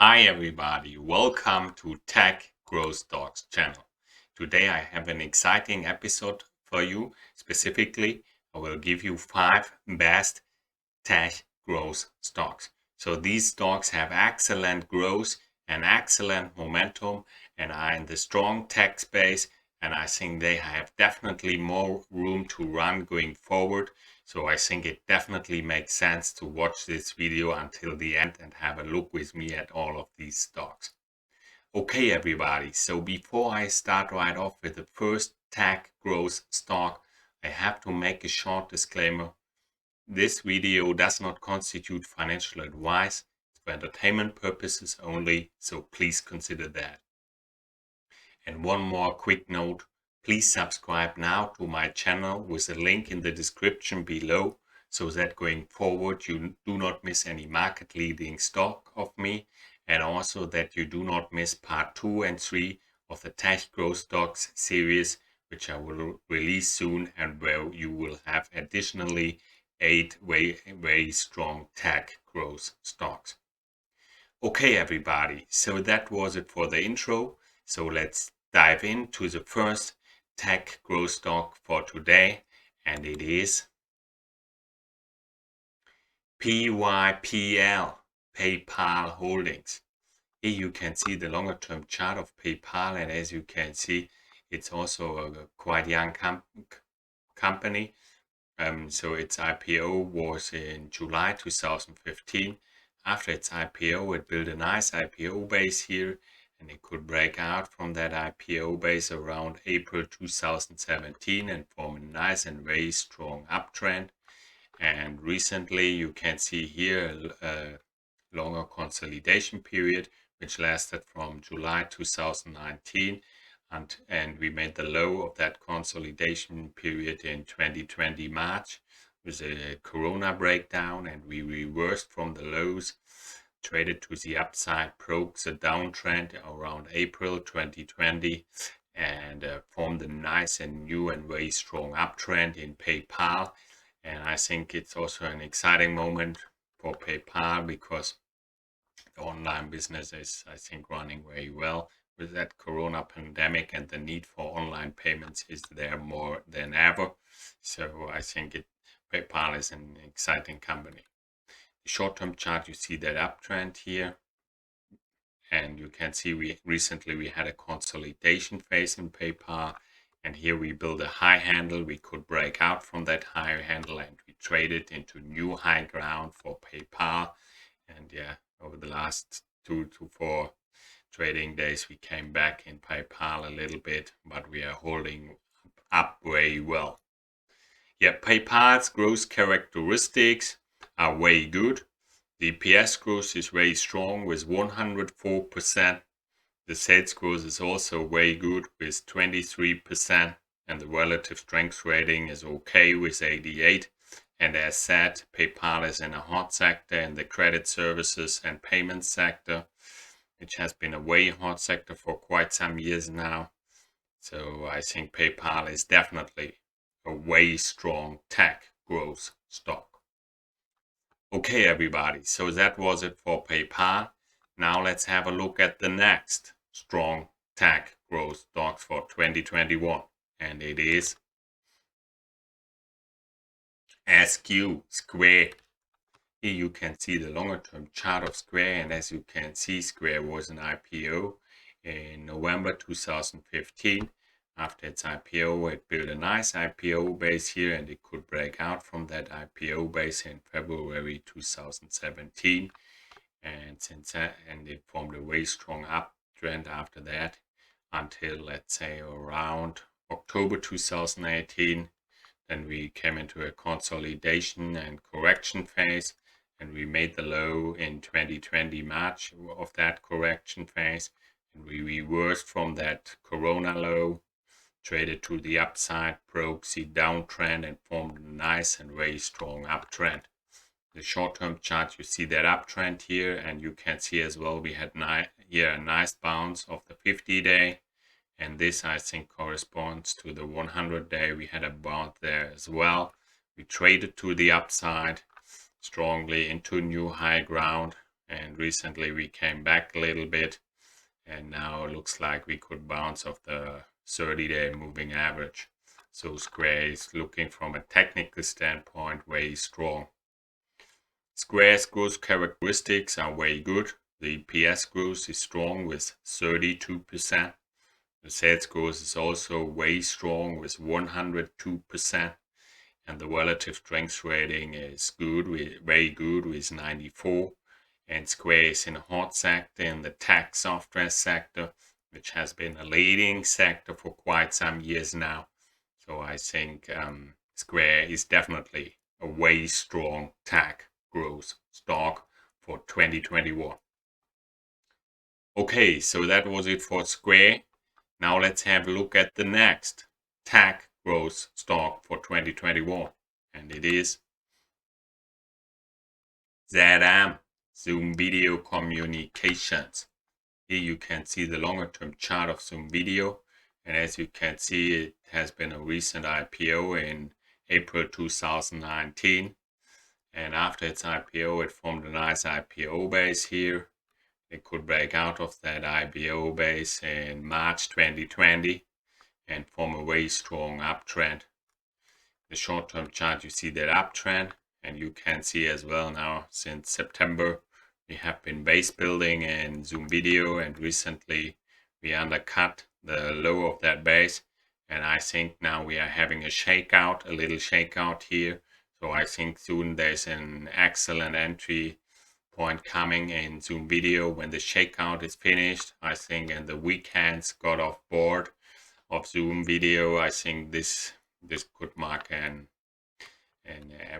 Hi everybody, welcome to TechGrowthStocks channel. Today I have an exciting episode for you. Specifically, I will give you 5 best tech growth stocks. So these stocks have excellent growth and excellent momentum and are in the strong tech space, and I think they have definitely more room to run going forward. So I think it definitely makes sense to watch this video until the end and have a look with me at all of these stocks. Okay, everybody, so before I start right off with the first tech growth stock, I have to make a short disclaimer. This video does not constitute financial advice. It's for entertainment purposes only, so please consider that. And one more quick note, please subscribe now to my channel with a link in the description below so that going forward you do not miss any market leading stock of me, and also that you do not miss part 2 and 3 of the Tech Growth Stocks series, which I will release soon, and where you will have additionally 8 very strong tech growth stocks. Okay, everybody, so that was it for the intro. So let's dive into the first tech growth stock for today, and it is PYPL, PayPal Holdings. Here you can see the longer term chart of PayPal, and as you can see, it's also a quite young company. So its IPO was in July 2015. After its IPO, it built a nice IPO base here, and it could break out from that IPO base around April 2017 and form a nice and very strong uptrend. And recently, you can see here a longer consolidation period, which lasted from July 2019. And we made the low of that consolidation period in 2020 March with a corona breakdown, and we reversed from the lows, traded to the upside, broke the downtrend around April 2020, and formed a nice and new and very strong uptrend in PayPal. And I think it's also an exciting moment for PayPal because the online business is, I think, running very well with that corona pandemic, and the need for online payments is there more than ever. So I think PayPal is an exciting company. The short-term chart, you see that uptrend here, and you can see we recently had a consolidation phase in PayPal, and here we built a high handle. We could break out from that high handle and we traded into new high ground for PayPal. And yeah, over the last 2 to 4 trading days, we came back in PayPal a little bit, but we are holding up very well. Yeah, PayPal's growth characteristics are very good. The EPS growth is very strong with 104%. The sales growth is also very good with 23%, and the relative strength rating is okay with 88. And as said, PayPal is in a hot sector in the credit services and payments sector, which has been a very hot sector for quite some years now. So I think PayPal is definitely a very strong tech growth stock. Okay, everybody, so that was it for PayPal. Now let's have a look at the next strong tech growth stocks for 2021, and it is Square. Here you can see the longer term chart of Square, and as you can see, Square was an IPO in November 2015. After its IPO, it built a nice IPO base here, and it could break out from that IPO base in February 2017. And since that, and it formed a very strong uptrend after that until, let's say, around October 2018. Then we came into a consolidation and correction phase, and we made the low in 2020 March of that correction phase, and we reversed from that corona low, traded to the upside, broke the downtrend, and formed a nice and very strong uptrend. The short-term chart, you see that uptrend here, and you can see as well we had here a nice bounce of the 50-day, and this I think corresponds to the 100-day. We had a bounce there as well. We traded to the upside strongly into new high ground, and recently we came back a little bit, and now it looks like we could bounce off the 30-day moving average. So Square is looking from a technical standpoint very strong. Square's growth characteristics are very good. The EPS growth is strong with 32%. The sales growth is also very strong with 102%. And the relative strength rating is good, very good with 94. And Square is in a hot sector in the tech software sector, which has been a leading sector for quite some years now. So I think Square is definitely a very strong tech growth stock for 2021. Okay, so that was it for Square. Now let's have a look at the next tech growth stock for 2021, and it is ZM, Zoom Video Communications. Here you can see the longer term chart of Zoom Video, and as you can see, it has been a recent IPO in April 2019, and after its IPO it formed a nice IPO base here. It could break out of that IPO base in March 2020 and form a very strong uptrend. The short-term chart, you see that uptrend, and you can see as well now since September we have been base building in Zoom Video, and recently we undercut the low of that base, and I think now we are having a shakeout, a little shakeout here. So I think soon there's an excellent entry point coming in Zoom Video when the shakeout is finished. I think, and the weekends got off board of Zoom Video, I think this could mark a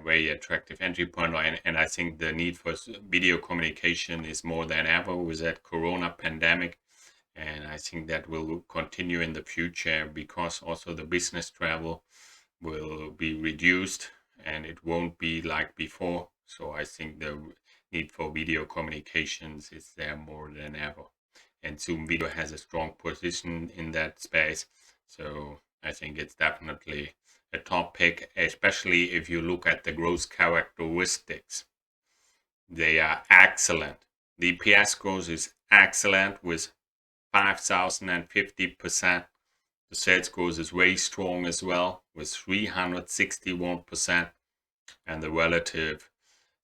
very attractive entry point, and I think the need for video communication is more than ever with that corona pandemic, and I think that will continue in the future because also the business travel will be reduced and it won't be like before. So I think the need for video communications is there more than ever, and Zoom Video has a strong position in that space. So I think it's definitely a top pick, especially if you look at the growth characteristics. They are excellent. The EPS growth is excellent with 5,050%. The sales growth is very strong as well with 361%. And the relative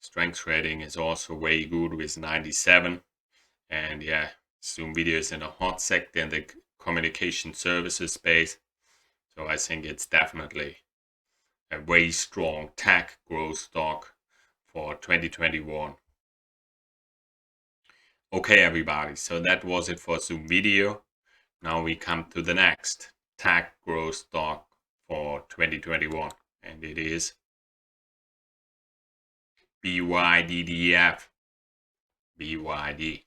strength rating is also very good with 97. And yeah, Zoom Video is in a hot sector in the communication services space. So I think it's definitely a very strong tech growth stock for 2021. Okay, everybody, so that was it for Zoom Video. Now we come to the next tech growth stock for 2021, and it is BYDDF. BYD.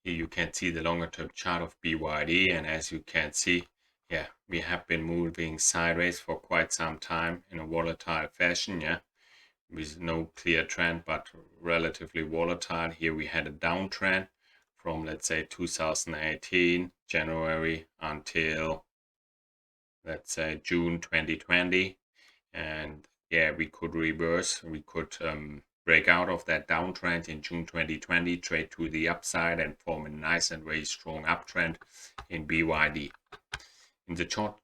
Here you can see the longer term chart of BYD, and as you can see, yeah, we have been moving sideways for quite some time in a volatile fashion, yeah, with no clear trend, but relatively volatile. Here we had a downtrend from, let's say, 2018, January, until, let's say, June 2020. And yeah, we could reverse, we could break out of that downtrend in June 2020, trade to the upside, and form a nice and very strong uptrend in BYD. In the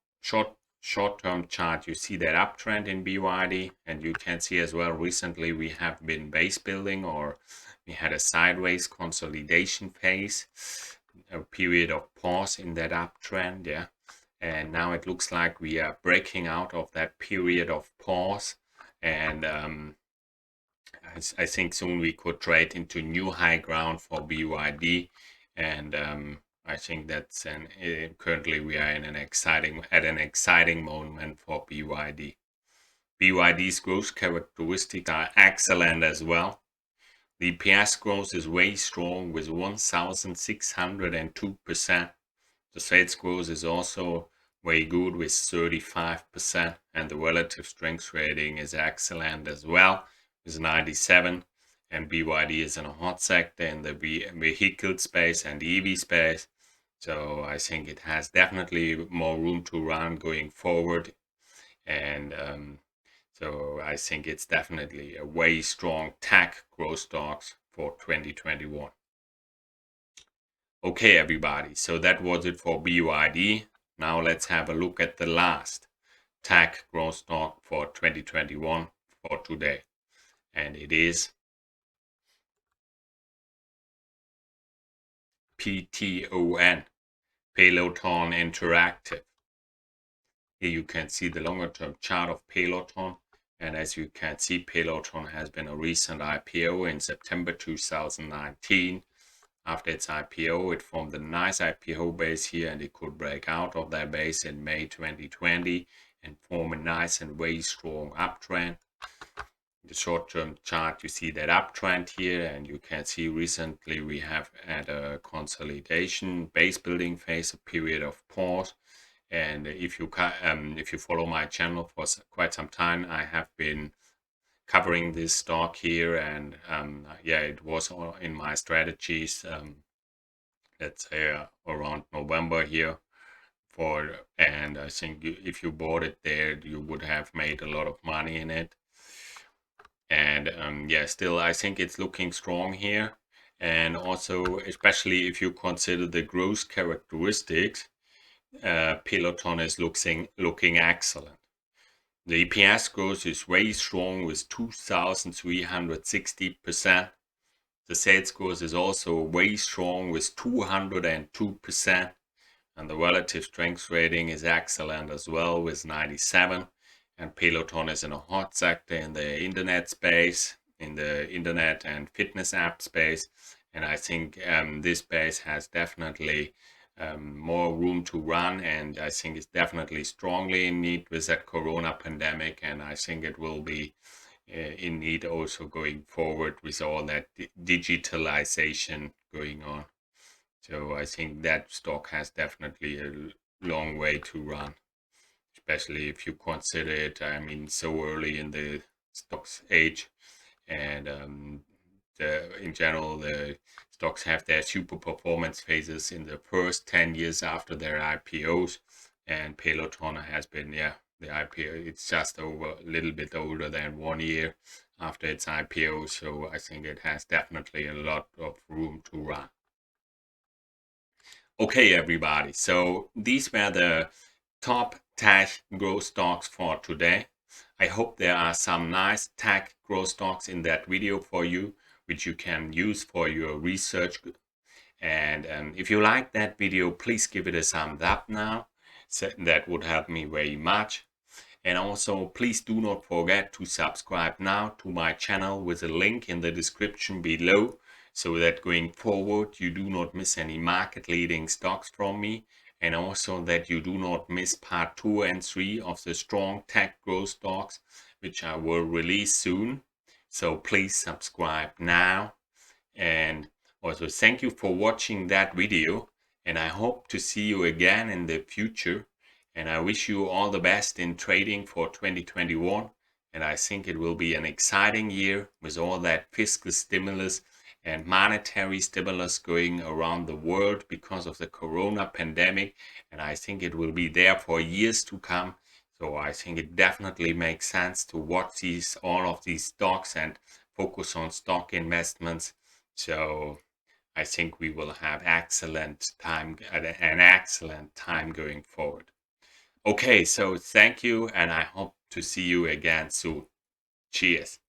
short-term chart, you see that uptrend in BYD, and you can see as well recently we have been base building, or we had a sideways consolidation phase, a period of pause in that uptrend, yeah. And now it looks like we are breaking out of that period of pause, and I think soon we could trade into new high ground for BYD, and I think that's currently we are in an exciting moment for BYD. BYD's growth characteristics are excellent as well. The EPS growth is very strong with 1,602%. The sales growth is also very good with 35%, and the relative strength rating is excellent as well with 97. And BYD is in a hot sector in the vehicle space and EV space. So I think it has definitely more room to run going forward. And so I think it's definitely a very strong tech growth stocks for 2021. Okay, everybody, so that was it for BYD. Now let's have a look at the last tech growth stock for 2021 for today. And it is PTON, Peloton Interactive. Here you can see the longer term chart of Peloton. And as you can see, Peloton has been a recent IPO in September 2019. After its IPO, it formed a nice IPO base here, and it could break out of that base in May 2020 and form a nice and very strong uptrend. In the short-term chart, you see that uptrend here, and you can see recently we have had a consolidation base building phase, a period of pause. And if you follow my channel for quite some time, I have been covering this stock here, and yeah, it was in my strategies, let's say around November here. And I think if you bought it there, you would have made a lot of money in it. And yeah, still I think it's looking strong here. And also, especially if you consider the growth characteristics, Peloton is looking excellent. The EPS growth is very strong with 2,360%. The sales growth is also very strong with 202%. And the relative strength rating is excellent as well with 97. And Peloton is in a hot sector in the internet space, in the internet and fitness app space. And I think this space has definitely more room to run, and I think it's definitely strongly in need with that corona pandemic, and I think it will be in need also going forward with all that digitalization going on. So I think that stock has definitely a long way to run, especially if you consider it, I mean, so early in the stock's age. And in general, the stocks have their super performance phases in the first 10 years after their IPOs. And Peloton has been, yeah, the IPO, it's just over a little bit older than 1 year after its IPO. So I think it has definitely a lot of room to run. Okay, everybody. So these were the top tech growth stocks for today. I hope there are some nice tech growth stocks in that video for you, which you can use for your research. And if you like that video, please give it a thumbs up now. So that would help me very much. And also, please do not forget to subscribe now to my channel with a link in the description below, so that going forward you do not miss any market leading stocks from me, and also that you do not miss part 2 and 3 of the strong tech growth stocks, which I will release soon. So please subscribe now. And also thank you for watching that video, and I hope to see you again in the future. And I wish you all the best in trading for 2021. And I think it will be an exciting year with all that fiscal stimulus and monetary stimulus going around the world because of the corona pandemic. And I think it will be there for years to come. So I think it definitely makes sense to watch all of these stocks and focus on stock investments. So I think we will have an excellent time going forward. Okay, so thank you, and I hope to see you again soon. Cheers.